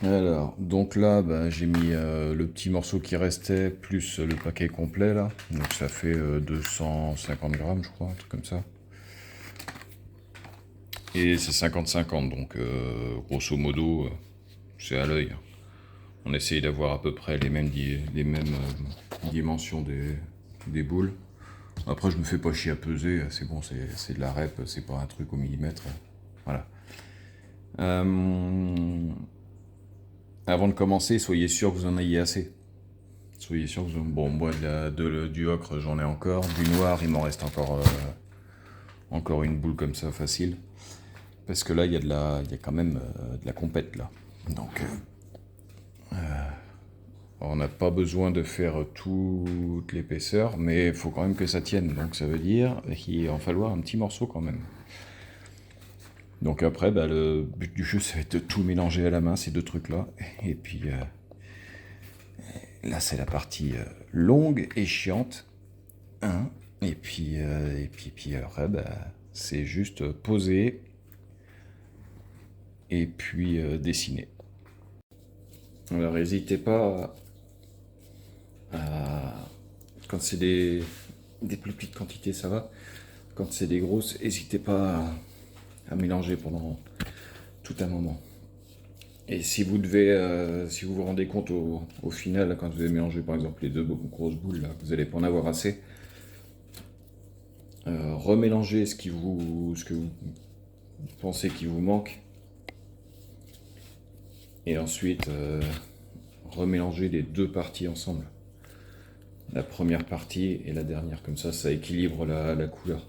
Alors, donc là, bah, j'ai mis le petit morceau qui restait, plus le paquet complet, là. Donc ça fait 250 grammes, je crois, un truc comme ça. Et c'est 50-50, donc grosso modo, c'est à l'œil. On essaye d'avoir à peu près les mêmes dimensions des boules. Après, je me fais pas chier à peser, c'est bon, c'est de la rep, c'est pas un truc au millimètre. Voilà. Euh, Avant de commencer, soyez sûr que vous en ayez assez. Soyez sûr que vous... Bon, moi, du ocre, j'en ai encore. Du noir, il m'en reste encore une boule comme ça, facile. Parce que là, il y a quand même de la compète, là. Donc, on n'a pas besoin de faire toute l'épaisseur, mais il faut quand même que ça tienne. Donc, ça veut dire qu'il va en falloir un petit morceau quand même. Donc après, bah, le but du jeu, ça va être de tout mélanger à la main, ces deux trucs-là. Et puis, là, c'est la partie longue et chiante. Hein. Et puis après, bah, c'est juste poser et puis dessiner. Alors n'hésitez pas quand c'est des plus petites quantités, ça va. Quand c'est des grosses, n'hésitez pas à mélanger pendant tout un moment. Et si si vous vous rendez compte au final, quand vous avez mélangé par exemple les deux grosses boules, là, vous n'allez pas en avoir assez, remélangez ce que vous pensez qu'il vous manque, et ensuite remélangez les deux parties ensemble. La première partie et la dernière, comme ça équilibre la couleur.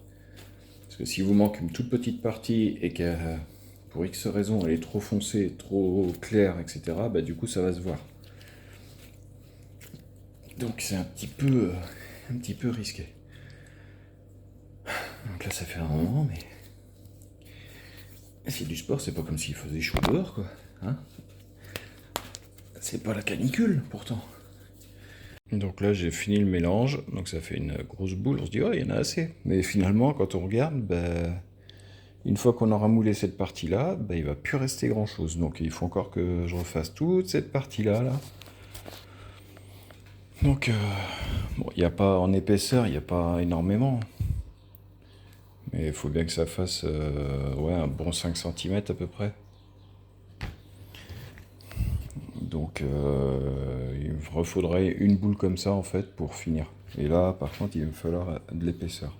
Parce que si vous manque une toute petite partie et que pour X raison elle est trop foncée, trop claire, etc., bah du coup ça va se voir. Donc c'est un petit peu risqué. Donc là ça fait un moment, mais c'est du sport, c'est pas comme s'il faisait chaud dehors, quoi. Hein, c'est pas la canicule, pourtant. Donc là j'ai fini le mélange, donc ça fait une grosse boule, on se dit oh il y en a assez. Mais finalement quand on regarde, bah, une fois qu'on aura moulé cette partie-là, bah, il va plus rester grand-chose. Donc il faut encore que je refasse toute cette partie-là, là. Donc bon, il n'y a pas en épaisseur, il n'y a pas énormément. Mais il faut bien que ça fasse ouais, un bon 5 cm à peu près. Donc il me refaudrait une boule comme ça en fait pour finir. Et là par contre il va me falloir de l'épaisseur.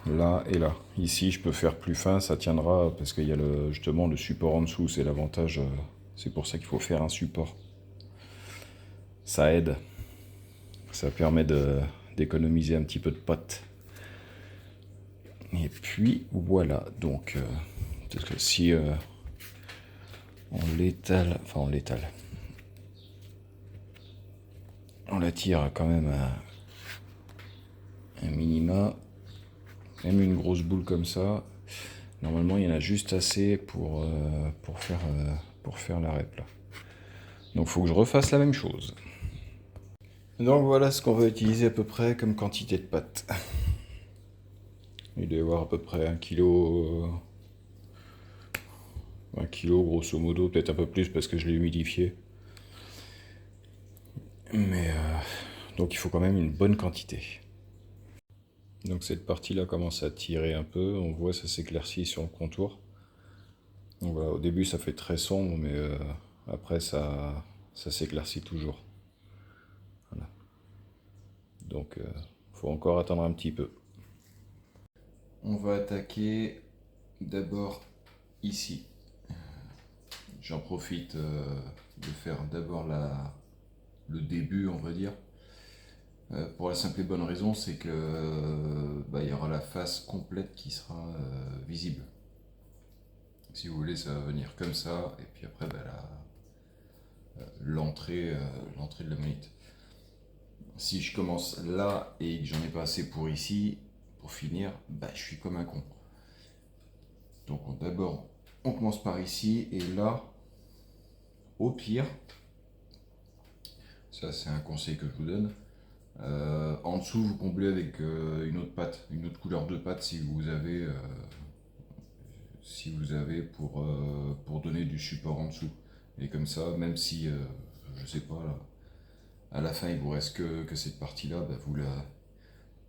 Là et là. Ici je peux faire plus fin, ça tiendra parce qu'il y a justement le support en dessous, c'est l'avantage. C'est pour ça qu'il faut faire un support. Ça aide. Ça permet d'économiser un petit peu de pâte. Et puis voilà, donc peut-être que si on l'étale, enfin on l'étale, on la tire quand même à un minima, même une grosse boule comme ça, normalement il y en a juste assez pour faire la rep là. Donc il faut que je refasse la même chose. Donc voilà ce qu'on va utiliser à peu près comme quantité de pâte. Il doit y avoir à peu près un kilo grosso modo, peut-être un peu plus parce que je l'ai humidifié. Mais donc il faut quand même une bonne quantité. Donc cette partie-là commence à tirer un peu, on voit ça s'éclaircit sur le contour. Donc voilà, au début ça fait très sombre, mais après ça s'éclaircit toujours. Voilà. Donc faut encore attendre un petit peu. On va attaquer d'abord ici. J'en profite de faire d'abord le début, on va dire. Pour la simple et bonne raison, c'est que bah, il y aura la face complète qui sera visible. Si vous voulez, ça va venir comme ça, et puis après, bah, l'entrée de la monite. Si je commence là et que j'en ai pas assez pour ici, pour finir, bah, je suis comme un con. Donc d'abord, on commence par ici, et là, au pire, ça c'est un conseil que je vous donne, en dessous, vous comblez avec une autre pâte, une autre couleur de pâte si vous avez si vous avez pour donner du support en dessous. Et comme ça, même si, je sais pas, là, à la fin il vous reste que cette partie-là, bah,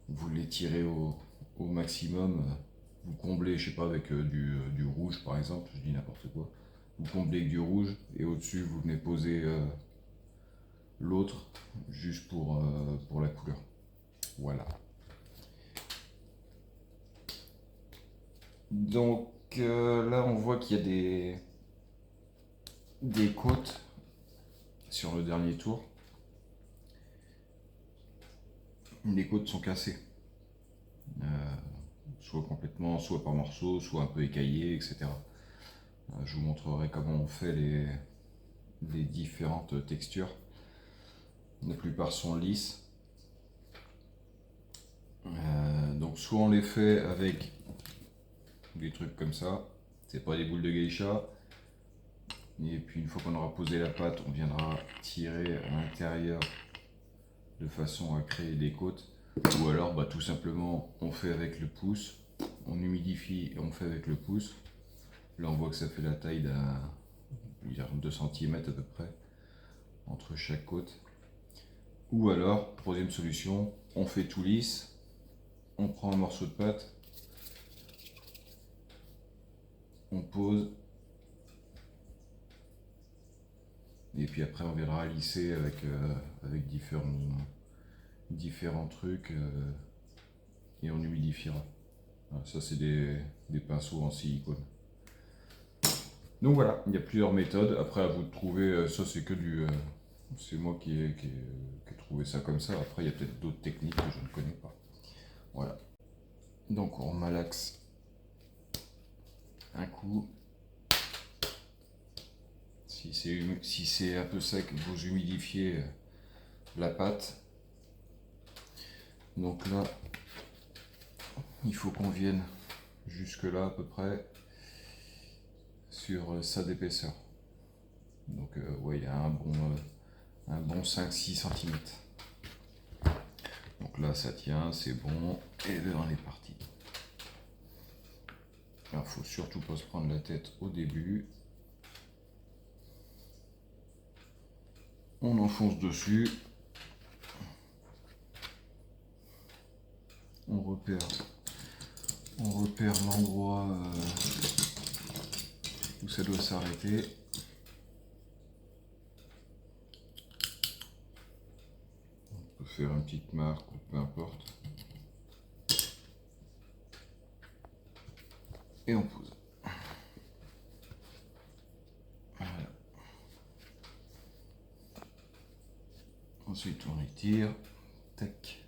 vous l'étirez au maximum, vous comblez, je sais pas, avec du rouge par exemple, je dis n'importe quoi. Vous comblez avec du rouge et au-dessus vous venez poser l'autre juste pour la couleur. Voilà. Donc là on voit qu'il y a des côtes sur le dernier tour. Les côtes sont cassées. Soit complètement, soit par morceaux, soit un peu écaillées, etc. Je vous montrerai comment on fait les différentes textures. La plupart sont lisses. Donc soit on les fait avec des trucs comme ça, c'est pas des boules de geisha, et puis une fois qu'on aura posé la pâte, on viendra tirer à l'intérieur de façon à créer des côtes, ou alors bah, tout simplement on fait avec le pouce, on humidifie et on fait avec le pouce. Là on voit que ça fait la taille d'un 2 cm à peu près entre chaque côte. Ou alors, troisième solution, on fait tout lisse, on prend un morceau de pâte, on pose, et puis après on viendra lisser avec différents trucs et on humidifiera. Voilà, ça c'est des pinceaux en silicone. Donc voilà, il y a plusieurs méthodes. Après à vous de trouver, ça c'est que c'est moi qui ai trouvé ça comme ça. Après il y a peut-être d'autres techniques que je ne connais pas. Voilà. Donc on malaxe un coup. Si c'est un peu sec, vous humidifiez la pâte. Donc là, il faut qu'on vienne jusque là à peu près sur sa d'épaisseur. Donc ouais, il y a un bon 5-6 cm. Donc là ça tient, c'est bon, et là on est parti. Alors faut surtout pas se prendre la tête au début. On enfonce dessus. On repère l'endroit où ça doit s'arrêter. On peut faire une petite marque ou peu importe. Et on pose. Voilà. Ensuite on étire. Tac.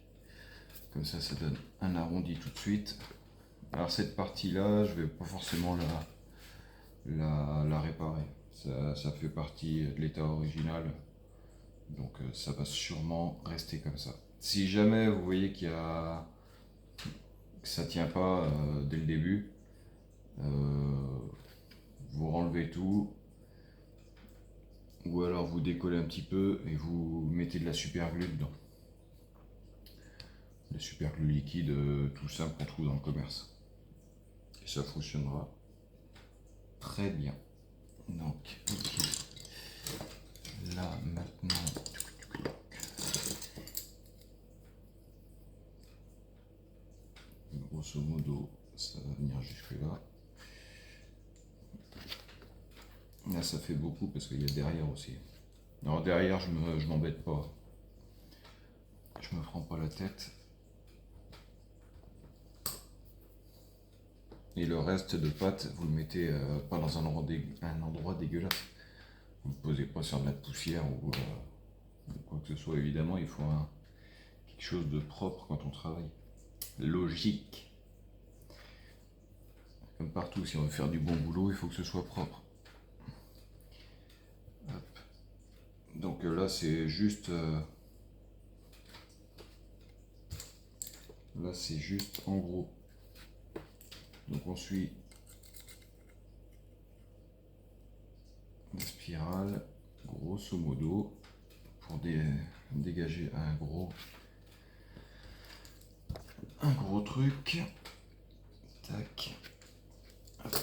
Comme ça, ça donne un arrondi tout de suite. Alors cette partie-là, je vais pas forcément la réparer. Ça fait partie de l'état original. Donc ça va sûrement rester comme ça. Si jamais vous voyez que ça tient pas dès le début, vous renlevez tout. Ou alors vous décollez un petit peu et vous mettez de la super glue dedans. Le super glue liquide tout simple qu'on trouve dans le commerce. Et ça fonctionnera très bien. Donc, ok. Là, maintenant, grosso modo, ça va venir jusque là. Là, ça fait beaucoup parce qu'il y a derrière aussi. Alors derrière, je m'embête pas. Je me prends pas la tête. Et le reste de pâte, vous le mettez pas dans un endroit dégueulasse. Vous ne le posez pas sur de la poussière ou quoi que ce soit. Évidemment, il faut quelque chose de propre quand on travaille. Logique. Comme partout, si on veut faire du bon boulot, il faut que ce soit propre. Hop. Donc là, c'est juste... là, c'est juste en gros. Donc on suit la spirale, grosso modo, pour dégager un gros truc. Tac. Hop.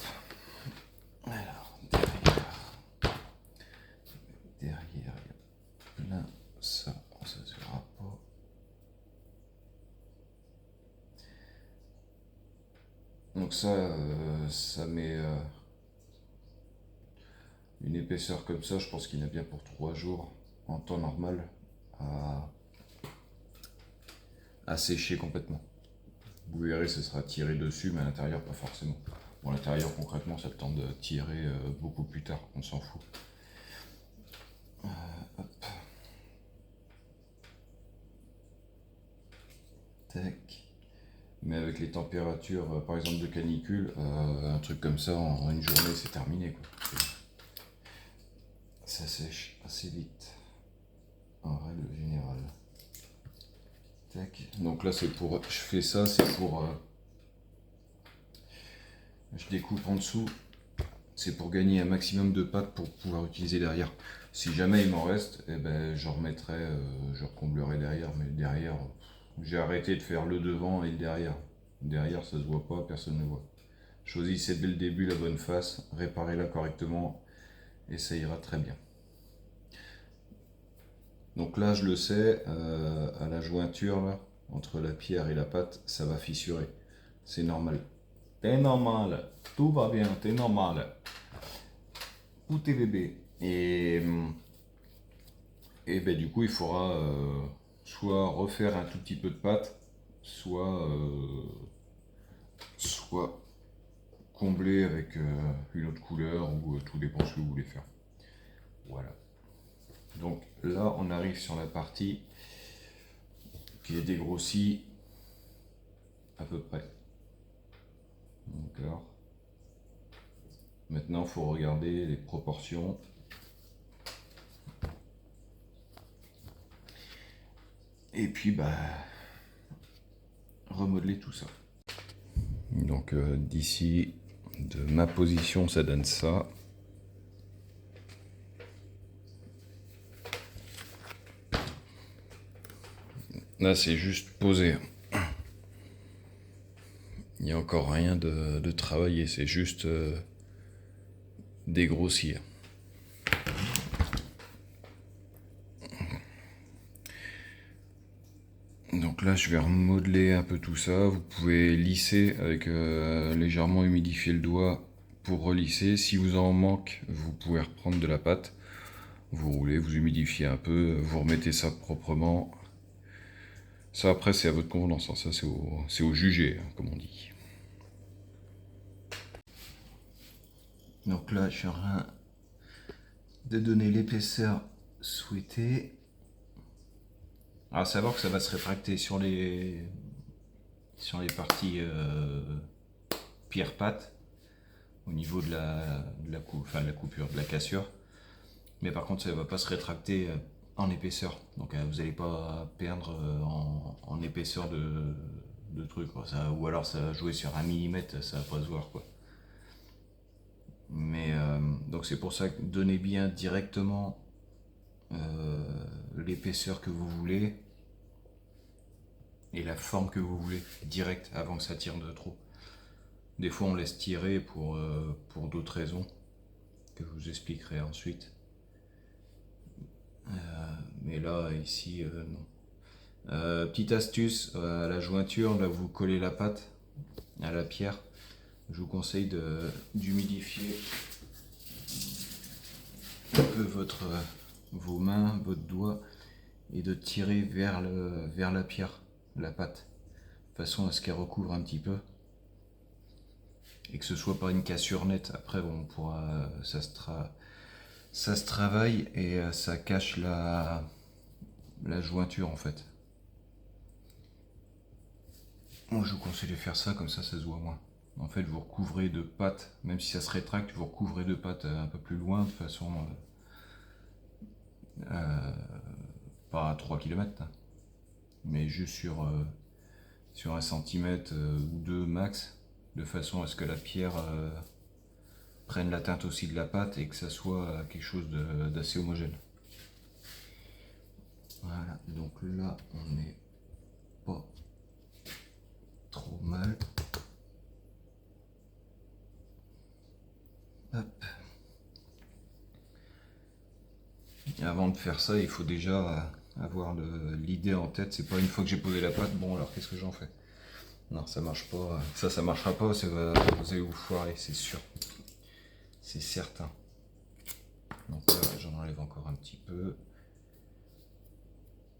Donc ça met une épaisseur comme ça, je pense qu'il y en a bien pour 3 jours en temps normal à sécher complètement. Vous verrez, ce sera tiré dessus, mais à l'intérieur, pas forcément. Bon, à l'intérieur, concrètement, ça tente de tirer beaucoup plus tard, on s'en fout. Hop. Tac. Mais avec les températures, par exemple de canicule, un truc comme ça, en une journée, c'est terminé, quoi. Ça sèche assez vite, en règle générale. Tac. Donc là, c'est pour... Je fais ça, c'est pour... je découpe en dessous. C'est pour gagner un maximum de pâte pour pouvoir utiliser derrière. Si jamais il m'en reste, eh ben, je remettrai, je recomblerai derrière. Mais derrière, j'ai arrêté de faire le devant et le derrière. Derrière, ça se voit pas, personne ne voit. Choisissez dès le début la bonne face, réparez-la correctement et ça ira très bien. Donc là, je le sais, à la jointure, là, entre la pierre et la pâte, ça va fissurer. C'est normal. C'est normal. Tout va bien, c'est normal. Tout est bébé. Et ben, du coup, il faudra soit refaire un tout petit peu de pâte, soit combler avec une autre couleur, ou tout dépend ce que vous voulez faire. Voilà. Donc là, on arrive sur la partie qui est dégrossie à peu près. D'accord. Maintenant, il faut regarder les proportions. Et puis, bah, remodeler tout ça. Donc d'ici, de ma position, ça donne ça. Là, c'est juste posé. Il n'y a encore rien de travaillé, c'est juste dégrossir. Donc là, je vais remodeler un peu tout ça. Vous pouvez lisser avec légèrement humidifier le doigt pour relisser. Si vous en manque, vous pouvez reprendre de la pâte. Vous roulez, vous humidifiez un peu, vous remettez ça proprement. Ça, après, c'est à votre convenance. Hein. Ça, c'est au jugé, hein, comme on dit. Donc là, je suis en train de donner l'épaisseur souhaitée. Alors, à savoir que ça va se rétracter sur les parties pierre-pâte, au niveau de la coupure, de la cassure. Mais par contre, ça ne va pas se rétracter en épaisseur. Donc vous n'allez pas perdre en épaisseur de trucs. Quoi. Ça, ou alors ça va jouer sur 1 mm, ça va pas se voir. Quoi. Mais donc c'est pour ça que donnez bien directement l'épaisseur que vous voulez et la forme que vous voulez, direct, avant que ça tire de trop. Des fois on laisse tirer pour d'autres raisons que je vous expliquerai ensuite. Mais là, ici, non. Petite astuce, à la jointure, là où vous collez la pâte à la pierre, je vous conseille d'humidifier un peu vos mains, votre doigt, et de tirer vers la pierre, la pâte, de façon à ce qu'elle recouvre un petit peu. Et que ce soit pas une cassure nette. Après, on pourra, ça se travaille et ça cache la jointure en fait. Moi je vous conseille de faire ça, comme ça se voit moins. En fait vous recouvrez de pâte, même si ça se rétracte, vous recouvrez de pâte un peu plus loin, de façon pas à 3 km, hein, mais juste sur 1 centimètre ou 2 max, de façon à ce que la pierre prenne la teinte aussi de la pâte et que ça soit quelque chose d'assez homogène. Voilà, donc là on n'est pas trop mal. Hop. Et avant de faire ça, il faut déjà avoir l'idée en tête. C'est pas une fois que j'ai posé la pâte, bon alors qu'est-ce que j'en fais? Non, ça marche pas. Ça marchera pas, vous allez vous foirer, c'est sûr. C'est certain. Donc là, j'en enlève encore un petit peu.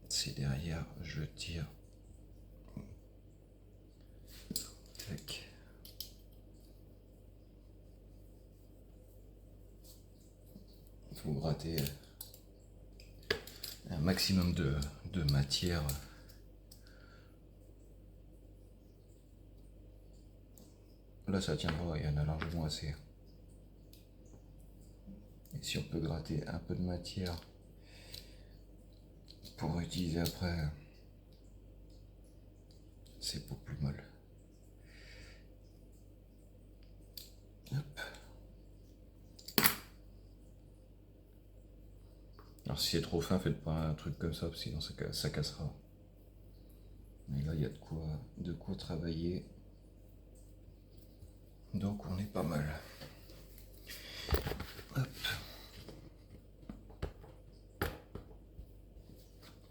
C'est derrière, je tire. Tac. Il faut gratter un maximum de matière. Là, ça tiendra, il y en a largement assez. Et si on peut gratter un peu de matière pour utiliser après, c'est beaucoup plus molle. Hop. Alors si c'est trop fin, faites pas un truc comme ça, sinon ça cassera. Mais là, il y a de quoi travailler. Donc on est pas mal. Hop.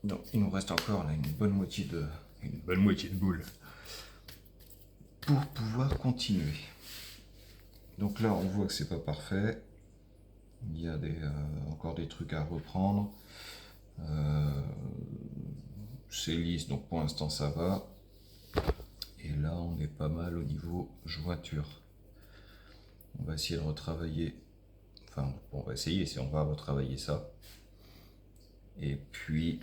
Donc il nous reste encore là une bonne moitié de boule pour pouvoir continuer. Donc là, on voit que c'est pas parfait. Il y a encore des trucs à reprendre. C'est lisse, donc pour l'instant ça va. Et là, on est pas mal au niveau jointure. On va essayer de retravailler. Enfin, on va essayer, si on va retravailler ça. Et puis,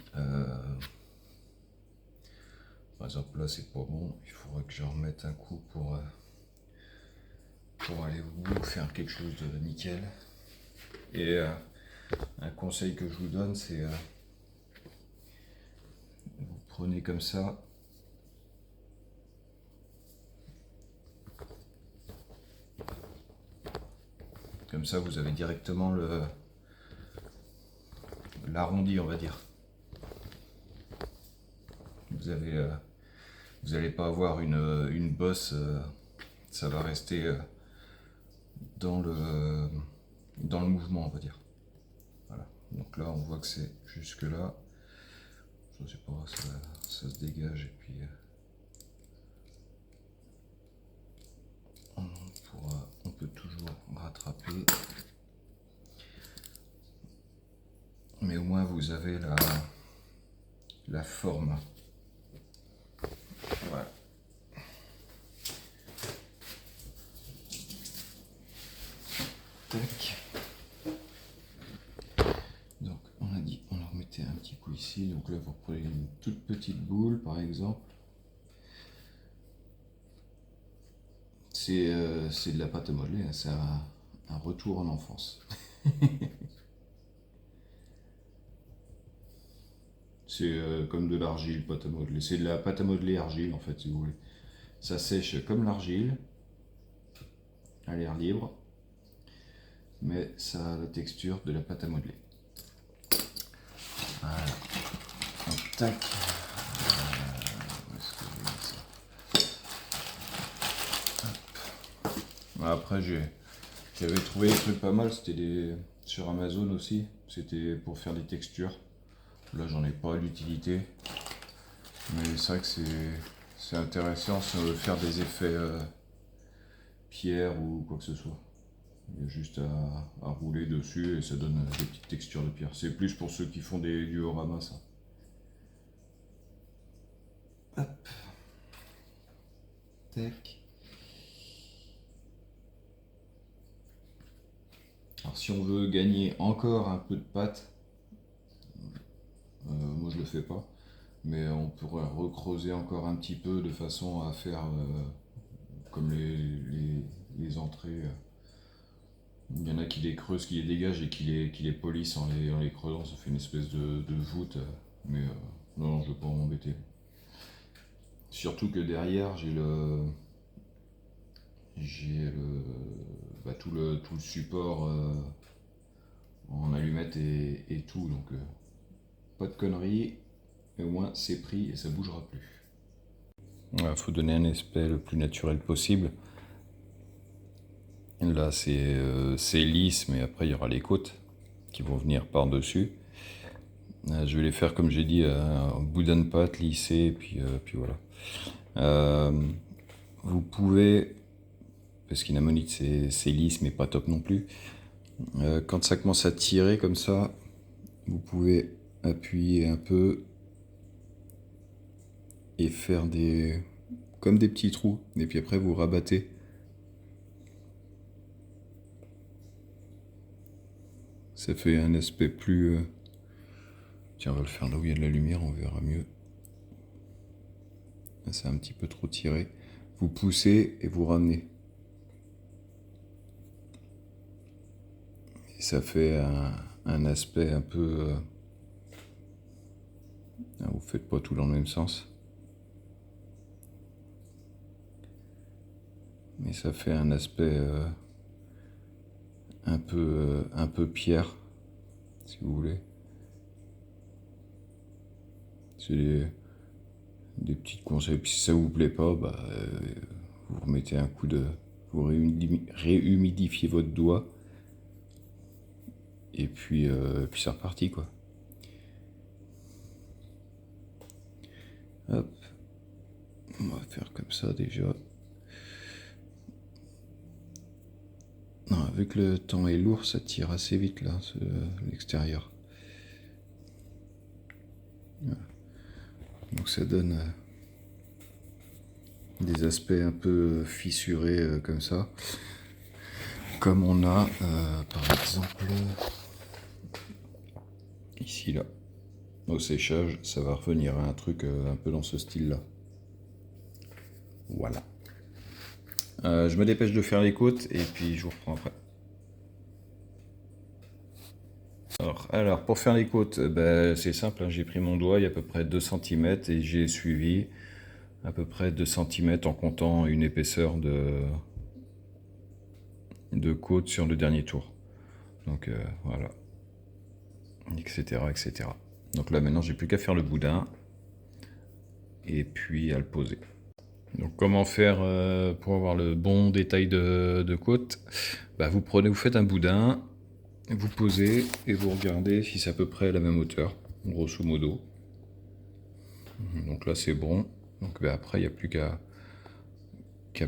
par exemple, là, c'est pas bon. Il faudrait que je remette un coup pour aller au bout, faire quelque chose de nickel. Et un conseil que je vous donne, c'est vous prenez comme ça. Comme ça, vous avez directement l'arrondi, on va dire. Vous n'allez pas avoir une bosse, ça va rester dans le mouvement, on va dire. Voilà. Donc là, on voit que c'est jusque là. Je sais pas, ça se dégage et puis on peut toujours rattraper. Mais au moins vous avez la forme. Voilà. Tac. Donc on a dit on en remettait un petit coup ici. Donc là vous prenez une toute petite boule par exemple. C'est de la pâte à modeler, hein. C'est un retour en enfance. C'est comme de l'argile, pâte à modeler. C'est de la pâte à modeler argile en fait, si vous voulez. Ça sèche comme l'argile, à l'air libre, mais ça a la texture de la pâte à modeler. Voilà. Donc, tac. Où est-ce que j'ai mis ça? Hop. Après, j'avais trouvé des trucs pas mal, c'était sur Amazon aussi. C'était pour faire des textures. Là, j'en ai pas l'utilité. Mais c'est vrai que c'est intéressant si on veut faire des effets pierre ou quoi que ce soit. Il y a juste à rouler dessus et ça donne des petites textures de pierre. C'est plus pour ceux qui font du diorama, ça. Hop. Tac. Alors si on veut gagner encore un peu de pâte, moi je le fais pas, mais on pourrait recreuser encore un petit peu de façon à faire comme les entrées. Il y en a qui les creusent, qui les dégagent et qui les polissent en les creusant, ça fait une espèce de voûte. Mais non, je ne veux pas m'embêter. Surtout que derrière, tout le support en allumettes et tout, donc pas de conneries, mais au moins c'est pris et ça bougera plus. Il faut donner un aspect le plus naturel possible. Là c'est lisse, mais après il y aura les côtes qui vont venir par-dessus. Je vais les faire comme j'ai dit, en boudin de pâte lissé, puis voilà. Vous pouvez, parce qu'une ammonite c'est lisse mais pas top non plus, quand ça commence à tirer comme ça, vous pouvez appuyer un peu et faire comme des petits trous, et puis après vous rabattez. Ça fait un aspect plus... Tiens, on va le faire là où il y a de la lumière, on verra mieux. Là, c'est un petit peu trop tiré. Vous poussez et vous ramenez. Et ça fait un aspect un peu... Vous faites pas tout dans le même sens. Mais ça fait un aspect un peu pierre, si vous voulez. C'est des petits conseils. Puis si ça vous plaît pas, vous remettez un coup de... Vous réhumidifiez votre doigt. Et puis c'est reparti, quoi. Hop. On va faire comme ça déjà. Non, vu que le temps est lourd, ça tire assez vite là, l'extérieur. Voilà. Donc ça donne des aspects un peu fissurés comme ça. Comme on a par exemple ici là. Au séchage, ça va revenir à un truc un peu dans ce style là. Voilà. Je me dépêche de faire les côtes et puis je vous reprends après. Alors pour faire les côtes, c'est simple, hein, j'ai pris mon doigt, il y a à peu près 2 cm et j'ai suivi à peu près 2 cm en comptant une épaisseur de côte sur le dernier tour. Donc voilà, etc., etc. Donc là maintenant j'ai plus qu'à faire le boudin et puis à le poser. Donc comment faire pour avoir le bon détail de côte? Vous faites un boudin, vous posez et vous regardez si c'est à peu près à la même hauteur, grosso modo. Donc là c'est bon. Donc après il n'y a plus qu'à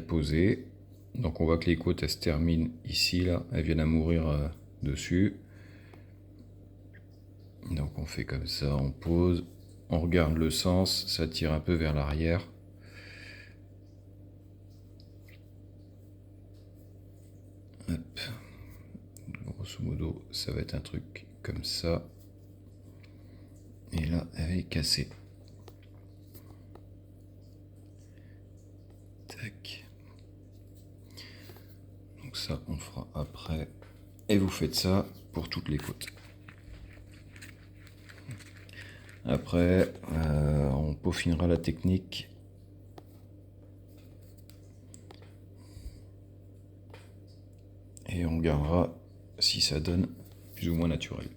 poser. Donc on voit que les côtes elles se terminent ici, là, elles viennent à mourir dessus. Donc on fait comme ça, on pose, on regarde le sens, ça tire un peu vers l'arrière. Hop. Grosso modo, ça va être un truc comme ça. Et là, elle est cassée. Tac. Donc ça, on fera après. Et vous faites ça pour toutes les côtes. Après, on peaufinera la technique. Et on regardera si ça donne plus ou moins naturel.